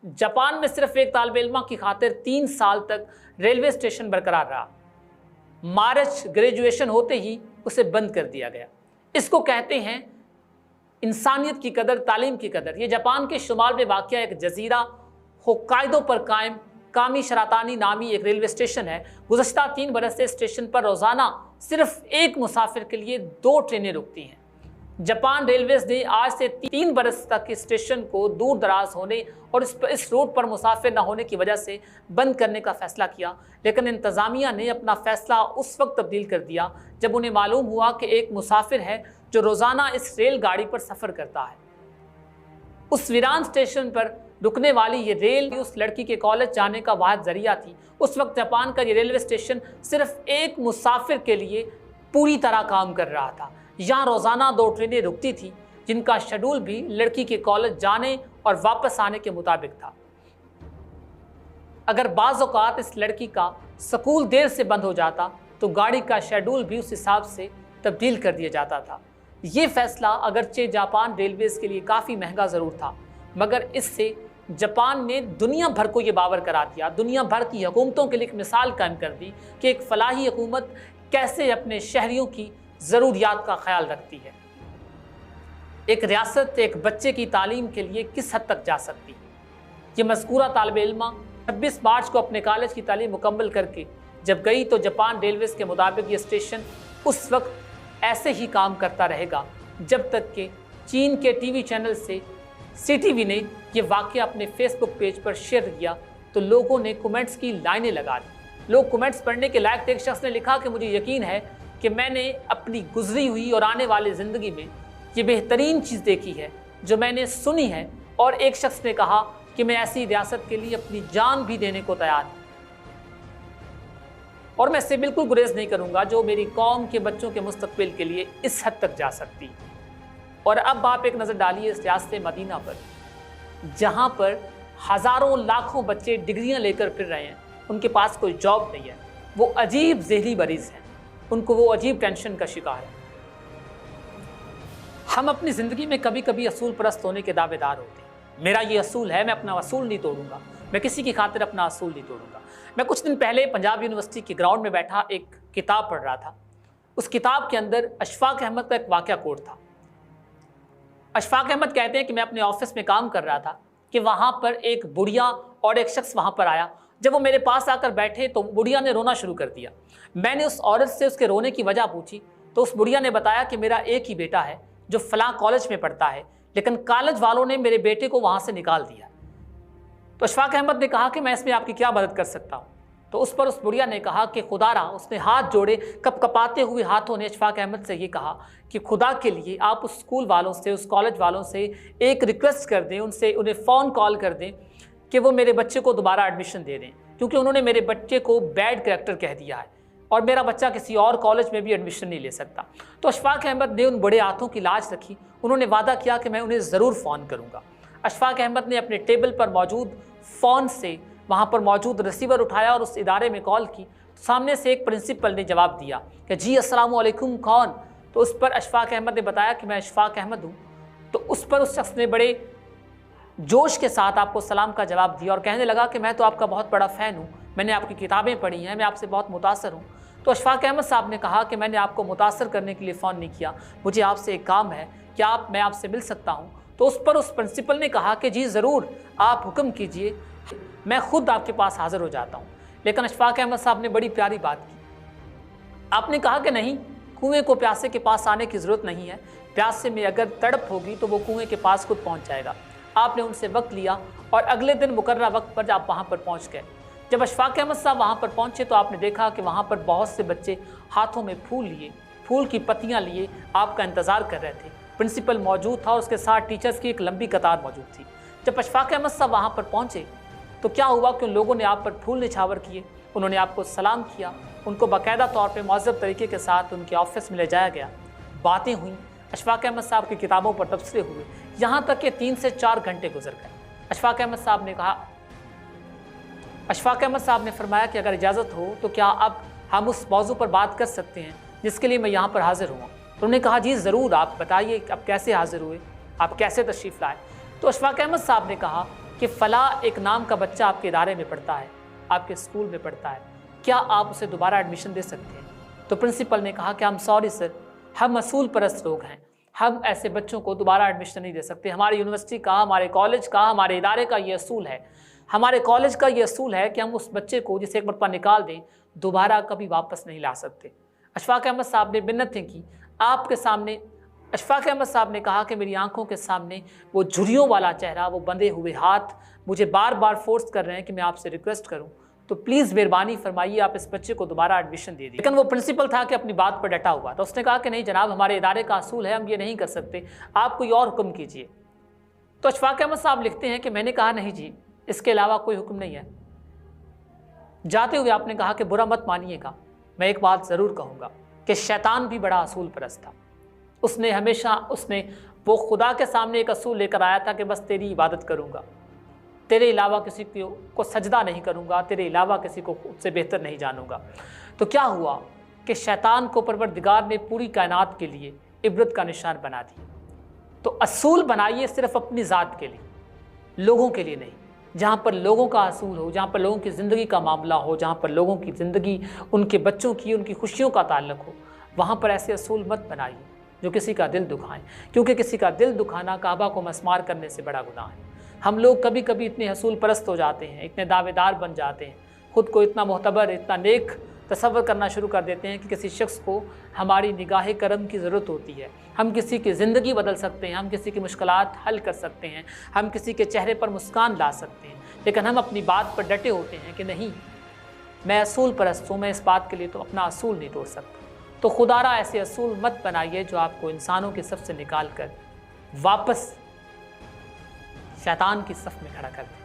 Japan में सिर्फ एक तालिब इल्मा की खातिर 3 साल तक रेलवे स्टेशन बरकरार रहा। मार्च ग्रेजुएशन होते ही उसे बंद कर दिया गया। इसको कहते हैं इंसानियत की कदर, तालीम की कदर। ये जापान के शुमाल में वाक़या एक जजीरा होक्काइडो पर कायम कामी शरातानी नामी एक रेलवे स्टेशन है। गुज़श्ता 3 बरस से स्टेशन पर रोज़ाना सिर्फ एक मुसाफिर के लिए 2 ट्रेनें रुकती हैं। जापान रेलवेज ने आज से 3 बरस तक इस स्टेशन को दूर दराज होने और इस रूट पर मुसाफिर न होने की वजह से बंद करने का फैसला किया, लेकिन इंतज़ामिया ने अपना फैसला उस वक्त तब्दील कर दिया जब उन्हें मालूम हुआ कि एक मुसाफिर है जो रोज़ाना इस रेलगाड़ी पर सफ़र करता है। उस वीरान स्टेशन पर रुकने वाली ये रेल उस लड़की के कॉलेज जाने का वाहिद जरिया थी। उस वक्त जापान का ये रेलवे स्टेशन सिर्फ एक मुसाफिर के लिए पूरी तरह काम कर रहा था। यहाँ रोज़ाना 2 ट्रेनें रुकती थी जिनका शेड्यूल भी लड़की के कॉलेज जाने और वापस आने के मुताबिक था। अगर बाज़ औक़ात इस लड़की का स्कूल देर से बंद हो जाता तो गाड़ी का शेड्यूल भी उस हिसाब से तब्दील कर दिया जाता था। ये फैसला अगरचे जापान रेलवेज़ के लिए काफ़ी महंगा ज़रूर था, मगर इससे जापान ने दुनिया भर को ये बावर करा दिया, दुनिया भर की हुकूमतों के लिए एक मिसाल कायम कर दी कि एक फलाही हुकूमत कैसे अपने शहरियों की ज़रूरियात का ख्याल रखती है। एक रियासत एक बच्चे की तालीम के लिए किस हद तक जा सकती है। ये मज़कूरा तालिब इल्मा 26 मार्च को अपने कॉलेज की तालीम मुकम्मल करके जब गई तो जापान रेलवेज़ के मुताबिक ये स्टेशन उस वक्त ऐसे ही काम करता रहेगा जब तक कि चीन के टीवी चैनल से CTV ने यह वाक़या अपने फेसबुक पेज पर शेयर किया तो लोगों ने कमेंट्स की लाइनें लगा दी। लोग कमेंट्स पढ़ने के लायक थे। एक शख्स ने लिखा कि मुझे यकीन है कि मैंने अपनी गुजरी हुई और आने वाली ज़िंदगी में ये बेहतरीन चीज़ देखी है जो मैंने सुनी है। और एक शख्स ने कहा कि मैं ऐसी रियासत के लिए अपनी जान भी देने को तैयार हूँ और मैं इससे बिल्कुल गुरेज नहीं करूँगा जो मेरी कौम के बच्चों के मुस्तकबिल के लिए इस हद तक जा सकती है। और अब आप एक नज़र डालिए इस रियासत मदीना पर, जहाँ पर हज़ारों लाखों बच्चे डिग्रियाँ लेकर फिर रहे हैं, उनके पास कोई जॉब नहीं है, वो अजीब ज़हरी मरीज़ हैं, उनको वो अजीब टेंशन का शिकार है। हम अपनी ज़िंदगी में कभी कभी असूल परस्त होने के दावेदार होते हैं। मेरा ये असूल है, मैं अपना असूल नहीं तोड़ूंगा, मैं किसी की खातिर अपना असूल नहीं तोड़ूंगा। मैं कुछ दिन पहले पंजाब यूनिवर्सिटी के ग्राउंड में बैठा एक किताब पढ़ रहा था। उस किताब के अंदर अशफाक अहमद का एक वाक़या कोट था। अशफाक अहमद कहते हैं कि मैं अपने ऑफिस में काम कर रहा था कि वहाँ पर एक बुढ़िया और एक शख्स वहाँ पर आया। जब वो मेरे पास आकर बैठे तो बुढ़िया ने रोना शुरू कर दिया। मैंने उस औरत से उसके रोने की वजह पूछी तो उस बुढ़िया ने बताया कि मेरा एक ही बेटा है जो फलां कॉलेज में पढ़ता है, लेकिन कॉलेज वालों ने मेरे बेटे को वहाँ से निकाल दिया। तो अशफाक अहमद ने कहा कि मैं इसमें आपकी क्या मदद कर सकता हूँ। तो उस पर उस बुढ़िया ने कहा कि खुदारा, उसने हाथ जोड़े, कपकपाते हुए हाथों ने अशफाक अहमद से ये कहा कि खुदा के लिए आप उस स्कूल वालों से, उस कॉलेज वालों से एक रिक्वेस्ट कर दें, उन्हें फ़ोन कॉल कर दें कि वो मेरे बच्चे को दोबारा एडमिशन दे दें, क्योंकि उन्होंने मेरे बच्चे को बैड कैरेक्टर कह दिया है और मेरा बच्चा किसी और कॉलेज में भी एडमिशन नहीं ले सकता। तो अशफाक अहमद ने उन बड़े हाथों की लाज रखी। उन्होंने वादा किया कि मैं उन्हें ज़रूर फ़ोन करूँगा। अशफाक अहमद ने अपने टेबल पर मौजूद फ़ोन से वहाँ पर मौजूद रिसीवर उठाया और उस इदारे में कॉल की। तो सामने से एक प्रिंसिपल ने जवाब दिया कि जी अस्सलाम वालेकुम, कौन? तो उस पर अशफाक अहमद ने बताया कि मैं अशफाक अहमद हूँ। तो उस पर उस शख्स ने बड़े जोश के साथ आपको सलाम का जवाब दिया और कहने लगा कि मैं तो आपका बहुत बड़ा फ़ैन हूँ, मैंने आपकी किताबें पढ़ी हैं, मैं आपसे बहुत मुतासर हूँ। तो अशफाक अहमद साहब ने कहा कि मैंने आपको मुतासर करने के लिए फ़ोन नहीं किया, मुझे आपसे एक काम है, क्या मैं आपसे मिल सकता हूँ? तो उस पर उस प्रिंसिपल ने कहा कि जी ज़रूर, आप हुक्म कीजिए, मैं ख़ुद आपके पास हाज़िर हो जाता हूँ। लेकिन अशफाक अहमद साहब ने बड़ी प्यारी बात की। आपने कहा कि नहीं, कुएं को प्यासे के पास आने की ज़रूरत नहीं है, प्यासे में अगर तड़प होगी तो वो कुएं के पास खुद पहुँच जाएगा। आपने उनसे वक्त लिया और अगले दिन मुकर्ररा वक्त पर आप वहाँ पर पहुँच गए। जब अशफाक अहमद साहब वहाँ पर पहुँचे तो आपने देखा कि वहाँ पर बहुत से बच्चे हाथों में फूल लिए, फूल की पत्तियाँ लिए आपका इंतज़ार कर रहे थे। प्रिंसिपल मौजूद था और उसके साथ टीचर्स की एक लंबी कतार मौजूद थी। जब अशफाक अहमद साहब वहाँ पर पहुँचे तो क्या हुआ कि उन लोगों ने आप पर फूल निछावर किए, उन्होंने आपको सलाम किया, उनको बाकायदा तौर पे मुहज़्ज़ब तरीके के साथ उनके ऑफिस में ले जाया गया, बातें हुई, अशफाक अहमद साहब की किताबों पर तबसरे हुए, यहाँ तक कि 3 से 4 घंटे गुजर गए। अशफाक अहमद साहब ने फरमाया कि अगर इजाज़त हो तो क्या अब हम उस मौजू पर बात कर सकते हैं जिसके लिए मैं यहाँ पर हाज़िर हुआ। तो उन्होंने कहा जी ज़रूर, आप बताइए आप कैसे हाज़िर हुए, आप कैसे तशरीफ़ लाए। तो अशफाक अहमद साहब ने कहा कि फ़ला एक नाम का बच्चा आपके इदारे में पढ़ता है, आपके स्कूल में पढ़ता है, क्या आप उसे दोबारा एडमिशन दे सकते हैं? तो प्रिंसिपल ने कहा कि हम सॉरी सर, हम असूल परस्त लोग हैं, हम ऐसे बच्चों को दोबारा एडमिशन नहीं दे सकते। हमारी यूनिवर्सिटी का, हमारे कॉलेज का, हमारे इदारे का ये असूल है, हमारे कॉलेज का ये असूल है कि हम उस बच्चे को जिसे एक मरतबा निकाल दें दोबारा कभी वापस नहीं ला सकते। अशफाक अहमद साहब ने मिन्नतें की आपके सामने। अशफाक अहमद साहब ने कहा कि मेरी आंखों के सामने वो झुर्रियों वाला चेहरा, वो बंधे हुए हाथ मुझे बार बार फोर्स कर रहे हैं कि मैं आपसे रिक्वेस्ट करूं तो प्लीज़ मेहरबानी फरमाइए आप इस बच्चे को दोबारा एडमिशन दे दीजिए। लेकिन वो प्रिंसिपल था कि अपनी बात पर डटा हुआ था। उसने कहा कि नहीं जनाब, हमारे इदारे का असूल है, हम ये नहीं कर सकते, आप कोई और हुक्म कीजिए। तो अशफाक अहमद साहब लिखते हैं कि मैंने कहा नहीं जी, इसके अलावा कोई हुक्म नहीं है। जाते हुए आपने कहा कि बुरा मत मानिएगा, मैं एक बात ज़रूर कहूँगा कि शैतान भी बड़ा असूल परस्त था। उसने वो खुदा के सामने एक असूल लेकर आया था कि बस तेरी इबादत करूँगा, तेरे अलावा किसी को सजदा नहीं करूँगा, तेरे अलावा किसी को उससे बेहतर नहीं जानूँगा। तो क्या हुआ कि शैतान को परवरदिगार ने पूरी कायनात के लिए इबरत का निशान बना दिया। तो असूल बनाइए सिर्फ अपनी ज़ात के लिए, लोगों के लिए नहीं। जहाँ पर लोगों का असूल हो, जहाँ पर लोगों की ज़िंदगी का मामला हो, जहाँ पर लोगों की ज़िंदगी, उनके बच्चों की, उनकी खुशियों का ताल्लुक़ हो, वहाँ पर ऐसे असूल मत बनाइए जो किसी का दिल दुखाएं, क्योंकि किसी का दिल दुखाना काबा को मस्मार करने से बड़ा गुनाह है। हम लोग कभी कभी इतने हसूल परस्त हो जाते हैं, इतने दावेदार बन जाते हैं, ख़ुद को इतना मोहतबर, इतना नेक तसव्वुर करना शुरू कर देते हैं कि किसी शख्स को हमारी निगाह करम की ज़रूरत होती है। हम किसी की ज़िंदगी बदल सकते हैं, हम किसी की मुश्किलात हल कर सकते हैं, हम किसी के चेहरे पर मुस्कान ला सकते हैं, लेकिन हम अपनी बात पर डटे होते हैं कि नहीं, मैं असूल परस्त हूँ, मैं इस बात के लिए तो अपना असूल नहीं तोड़ सकता। तो खुदारा ऐसे असूल मत बनाइए जो आपको इंसानों की सफ से निकाल कर वापस शैतान की सफ में खड़ा कर दे।